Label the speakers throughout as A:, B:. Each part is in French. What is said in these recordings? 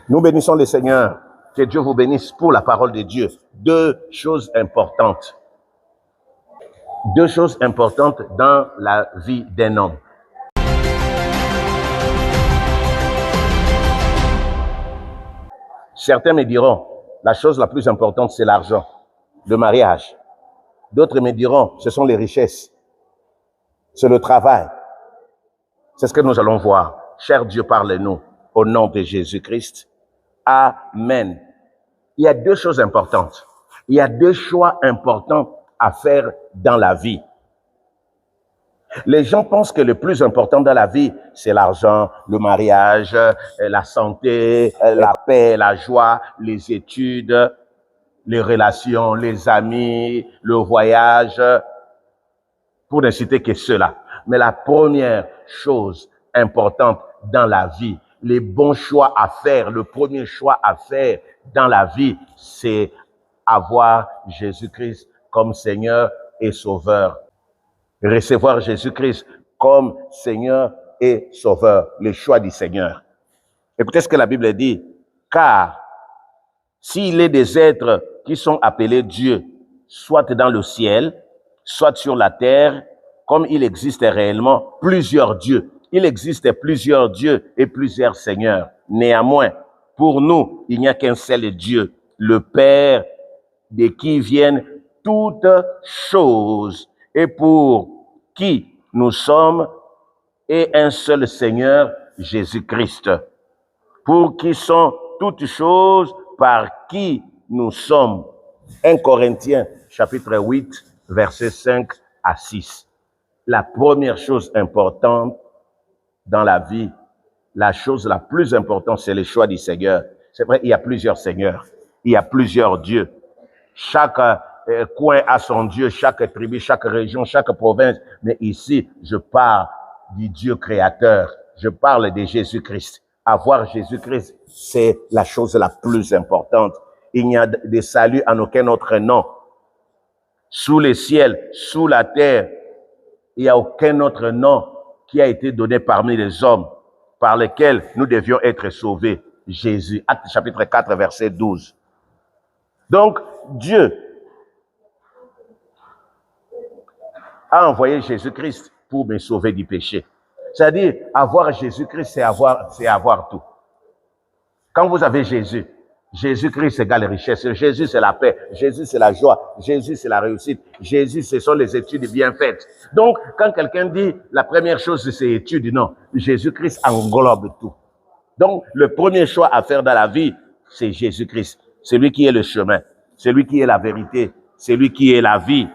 A: Nous bénissons le Seigneur. Que Dieu vous bénisse pour la parole de Dieu. Deux choses importantes. Deux choses importantes dans la vie d'un homme. Certains me diront, la chose la plus importante, c'est l'argent, le mariage. D'autres me diront, ce sont les richesses, c'est le travail. C'est ce que nous allons voir. Cher Dieu, parle-nous au nom de Jésus-Christ. Amen. Il y a deux choses importantes. Il y a deux choix importants à faire dans la vie. Les gens pensent que le plus important dans la vie, c'est l'argent, le mariage, la santé, la paix, la joie, les études, les relations, les amis, le voyage, pour ne citer que cela. Mais la première chose importante dans la vie, les bons choix à faire, le premier choix à faire dans la vie, c'est avoir Jésus-Christ comme Seigneur et Sauveur. Recevoir Jésus-Christ comme Seigneur et Sauveur, le choix du Seigneur. Écoutez ce que la Bible dit. Car s'il est des êtres qui sont appelés Dieu, soit dans le ciel, soit sur la terre, comme il existe réellement plusieurs dieux. Il existe plusieurs dieux et plusieurs seigneurs. Néanmoins, pour nous, il n'y a qu'un seul Dieu, le Père, de qui viennent toutes choses, et pour qui nous sommes, et un seul Seigneur, Jésus-Christ, pour qui sont toutes choses, par qui nous sommes. 1 Corinthiens, chapitre 8, versets 5 à 6. La première chose importante dans la vie, la chose la plus importante, c'est le choix du Seigneur. C'est vrai, il y a plusieurs seigneurs, il y a plusieurs dieux. Chaque coin a son Dieu, chaque tribu, chaque région, chaque province. Mais ici, je parle du Dieu créateur. Je parle de Jésus-Christ. Avoir Jésus-Christ, c'est la chose la plus importante. Il n'y a de salut en aucun autre nom. Sous le ciel, sous la terre, il n'y a aucun autre nom qui a été donné parmi les hommes par lesquels nous devions être sauvés. Jésus. Acte chapitre 4, verset 12. Donc, Dieu a envoyé Jésus-Christ pour me sauver du péché. C'est-à-dire, avoir Jésus-Christ, c'est avoir tout. Quand vous avez Jésus, Jésus-Christ égale richesse. Jésus, c'est la paix. Jésus, c'est la joie. Jésus, c'est la réussite. Jésus, ce sont les études bien faites. Donc, quand quelqu'un dit la première chose, c'est études, non. Jésus-Christ englobe tout. Donc, le premier choix à faire dans la vie, c'est Jésus-Christ. C'est lui qui est le chemin. C'est lui qui est la vérité. C'est lui qui est la vie.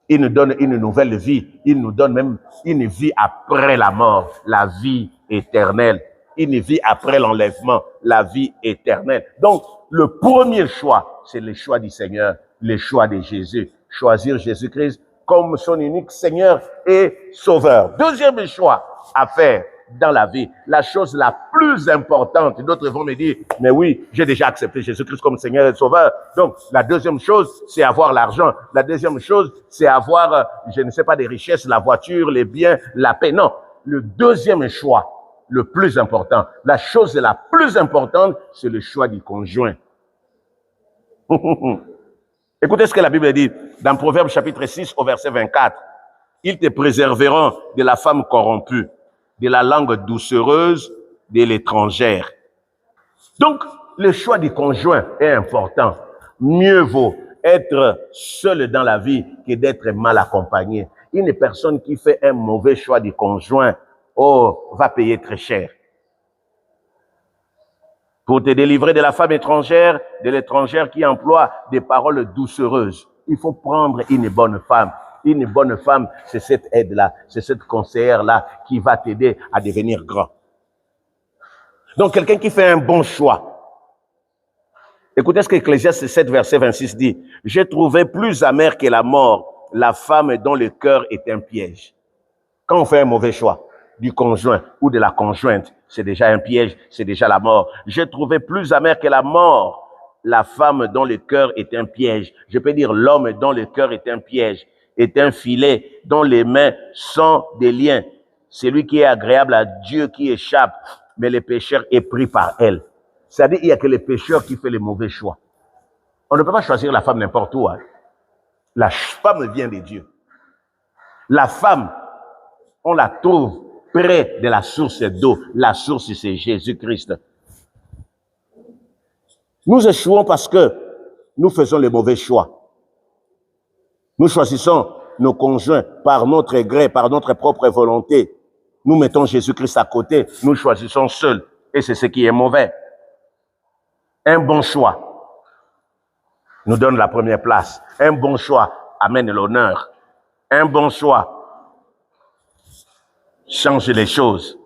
A: Il nous donne une nouvelle vie. Il nous donne même une vie après la mort, la vie éternelle. Une vie après l'enlèvement, la vie éternelle. Donc, le premier choix, c'est le choix du Seigneur, le choix de Jésus. Choisir Jésus-Christ comme son unique Seigneur et Sauveur. Deuxième choix à faire dans la vie, la chose la plus importante. D'autres vont me dire, mais oui, j'ai déjà accepté Jésus-Christ comme Seigneur et Sauveur. Donc, la deuxième chose, c'est avoir l'argent. La deuxième chose, c'est avoir, je ne sais pas, des richesses, la voiture, les biens, la paix. Non, le deuxième choix, le plus important, la chose la plus importante, c'est le choix du conjoint. Écoutez ce que la Bible dit dans Proverbe chapitre 6 au verset 24. Ils te préserveront de la femme corrompue, de la langue doucereuse de l'étrangère. Donc, le choix du conjoint est important. Mieux vaut être seul dans la vie que d'être mal accompagné. Une personne qui fait un mauvais choix du conjoint, va payer très cher. Pour te délivrer de la femme étrangère, de l'étrangère qui emploie des paroles doucereuses, il faut prendre une bonne femme. Une bonne femme, c'est cette aide-là, c'est cette conseillère-là qui va t'aider à devenir grand. Donc, quelqu'un qui fait un bon choix. Écoutez ce que Ecclésiaste 7, verset 26 dit. « J'ai trouvé plus amer que la mort, la femme dont le cœur est un piège. » Quand on fait un mauvais choix du conjoint ou de la conjointe, c'est déjà un piège, c'est déjà la mort. J'ai trouvé plus amer que la mort, la femme dont le cœur est un piège. Je peux dire l'homme dont le cœur est un piège, est un filet dont les mains sont des liens. Celui qui est agréable à Dieu qui échappe, mais le pécheur est pris par elle. C'est-à-dire qu'il n'y a que les pécheurs qui font les mauvais choix. On ne peut pas choisir la femme n'importe où. Hein. La femme vient de Dieu. La femme, on la trouve près de la source d'eau. La source, c'est Jésus-Christ. Nous échouons parce que nous faisons les mauvais choix. Nous choisissons nos conjoints par notre gré, par notre propre volonté. Nous mettons Jésus-Christ à côté. Nous choisissons seuls. Et c'est ce qui est mauvais. Un bon choix nous donne la première place. Un bon choix amène l'honneur. Un bon choix change les choses.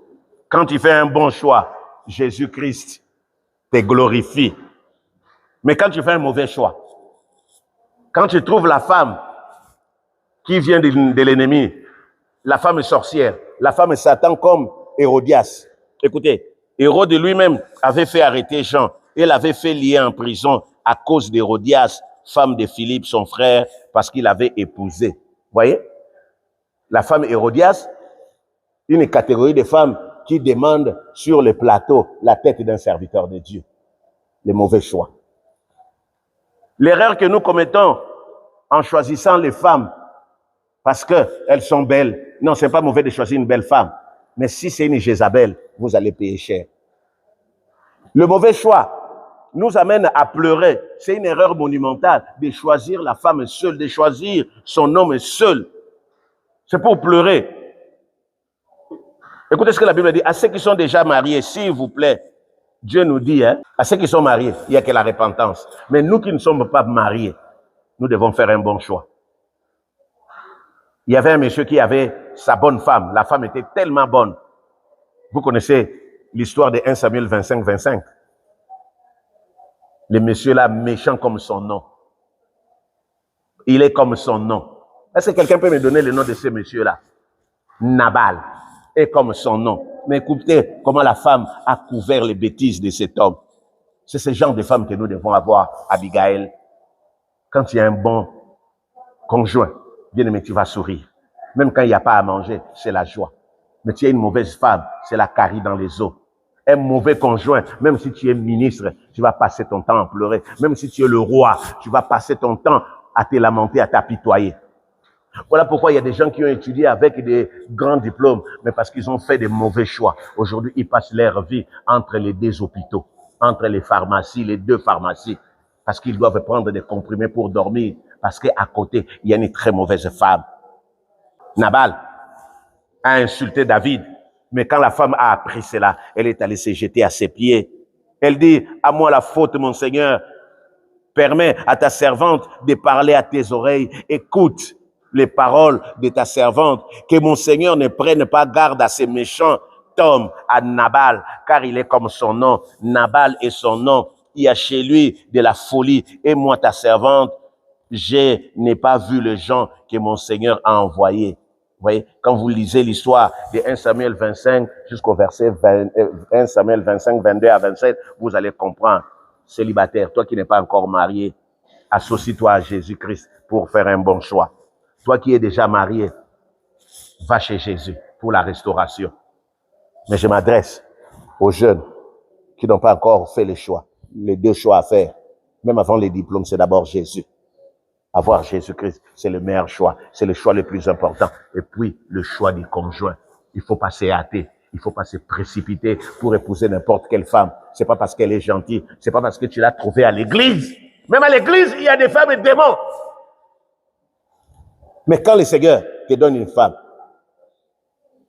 A: Quand tu fais un bon choix, Jésus-Christ te glorifie. Mais quand tu fais un mauvais choix, quand tu trouves la femme qui vient de l'ennemi, la femme sorcière, la femme Satan comme Hérodias. Écoutez, Hérode lui-même avait fait arrêter Jean et l'avait fait lier en prison à cause d'Hérodias, femme de Philippe, son frère, parce qu'il avait épousé. Vous voyez? La femme Hérodias, une catégorie de femmes qui demandent sur le plateau la tête d'un serviteur de Dieu. Les mauvais choix. L'erreur que nous commettons en choisissant les femmes parce qu'elles sont belles. Non, ce n'est pas mauvais de choisir une belle femme. Mais si c'est une Jézabel, vous allez payer cher. Le mauvais choix nous amène à pleurer. C'est une erreur monumentale de choisir la femme seule, de choisir son homme seul. C'est pour pleurer. Écoutez ce que la Bible dit. À ceux qui sont déjà mariés, s'il vous plaît, Dieu nous dit, hein, à ceux qui sont mariés, il n'y a que la repentance. Mais nous qui ne sommes pas mariés, nous devons faire un bon choix. Il y avait un monsieur qui avait sa bonne femme. La femme était tellement bonne. Vous connaissez l'histoire de 1 Samuel 25. Le monsieur là, méchant comme son nom. Il est comme son nom. Est-ce que quelqu'un peut me donner le nom de ce monsieur-là? Nabal est comme son nom. Mais écoutez comment la femme a couvert les bêtises de cet homme. C'est ce genre de femme que nous devons avoir, Abigail. Quand il y a un bon conjoint, bien aimé, tu vas sourire. Même quand il n'y a pas à manger, c'est la joie. Mais tu es une mauvaise femme, c'est la carie dans les os. Un mauvais conjoint, même si tu es ministre, tu vas passer ton temps à pleurer. Même si tu es le roi, tu vas passer ton temps à te lamenter, à t'apitoyer. Voilà pourquoi il y a des gens qui ont étudié avec des grands diplômes, mais parce qu'ils ont fait des mauvais choix. Aujourd'hui, ils passent leur vie entre les deux hôpitaux, entre les pharmacies, les deux pharmacies, parce qu'ils doivent prendre des comprimés pour dormir, parce qu'à côté, il y a une très mauvaise femme. Nabal a insulté David, mais quand la femme a appris cela, elle est allée se jeter à ses pieds. Elle dit, à moi la faute, mon Seigneur, permets à ta servante de parler à tes oreilles, écoute les paroles de ta servante, que mon Seigneur ne prenne pas garde à ces méchants hommes, à Nabal, car il est comme son nom. Nabal est son nom. Il y a chez lui de la folie. Et moi, ta servante, je n'ai pas vu le gens que mon Seigneur a envoyés. Vous voyez, quand vous lisez l'histoire de 1 Samuel 25 jusqu'au verset 1 Samuel 25, 22 à 27, vous allez comprendre. Célibataire, toi qui n'es pas encore marié, associe-toi à Jésus-Christ pour faire un bon choix. Toi qui es déjà marié, va chez Jésus pour la restauration. Mais je m'adresse aux jeunes qui n'ont pas encore fait les choix. Les deux choix à faire, même avant les diplômes, c'est d'abord Jésus. Avoir Jésus-Christ, c'est le meilleur choix. C'est le choix le plus important. Et puis, le choix du conjoint. Il faut pas se hâter. Il faut pas se précipiter pour épouser n'importe quelle femme. C'est pas parce qu'elle est gentille. C'est pas parce que tu l'as trouvée à l'église. Même à l'église, il y a des femmes et des démons. Mais quand le Seigneur te donne une femme,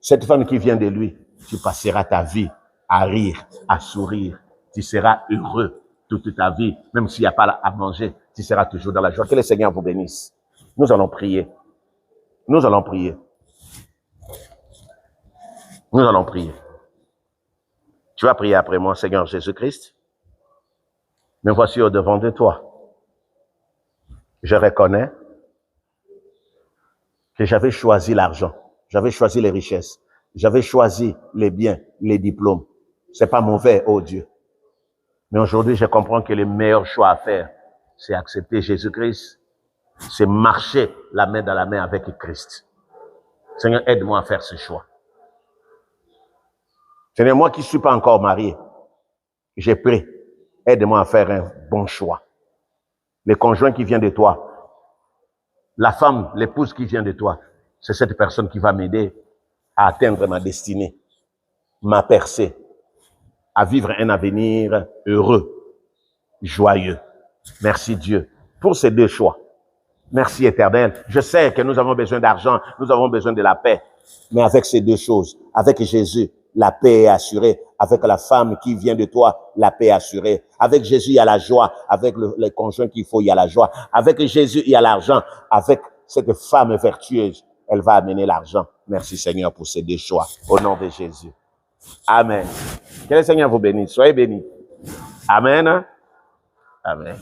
A: cette femme qui vient de lui, tu passeras ta vie à rire, à sourire. Tu seras heureux toute ta vie, même s'il n'y a pas à manger, tu seras toujours dans la joie. Que le Seigneur vous bénisse. Nous allons prier. Nous allons prier. Nous allons prier. Tu vas prier après moi, Seigneur Jésus-Christ. Me voici au-devant de toi. Je reconnais que j'avais choisi l'argent, j'avais choisi les richesses, j'avais choisi les biens, les diplômes. C'est pas mauvais, oh Dieu. Mais aujourd'hui, je comprends que le meilleur choix à faire, c'est accepter Jésus-Christ, c'est marcher la main dans la main avec Christ. Seigneur, aide-moi à faire ce choix. Seigneur, moi qui ne suis pas encore marié, j'ai pris Aide-moi à faire un bon choix. Le conjoint qui vient de toi, la femme, l'épouse qui vient de toi, c'est cette personne qui va m'aider à atteindre ma destinée, ma percée, à vivre un avenir heureux, joyeux. Merci Dieu pour ces deux choix. Merci Éternel. Je sais que nous avons besoin d'argent, nous avons besoin de la paix. Mais avec ces deux choses, avec Jésus, la paix est assurée. Avec la femme qui vient de toi, la paix est assurée. Avec Jésus, il y a la joie. Avec le conjoint qu'il faut, il y a la joie. Avec Jésus, il y a l'argent. Avec cette femme vertueuse, elle va amener l'argent. Merci Seigneur pour ces deux choix. Au nom de Jésus. Amen. Que le Seigneur vous bénisse. Soyez bénis. Amen. Amen.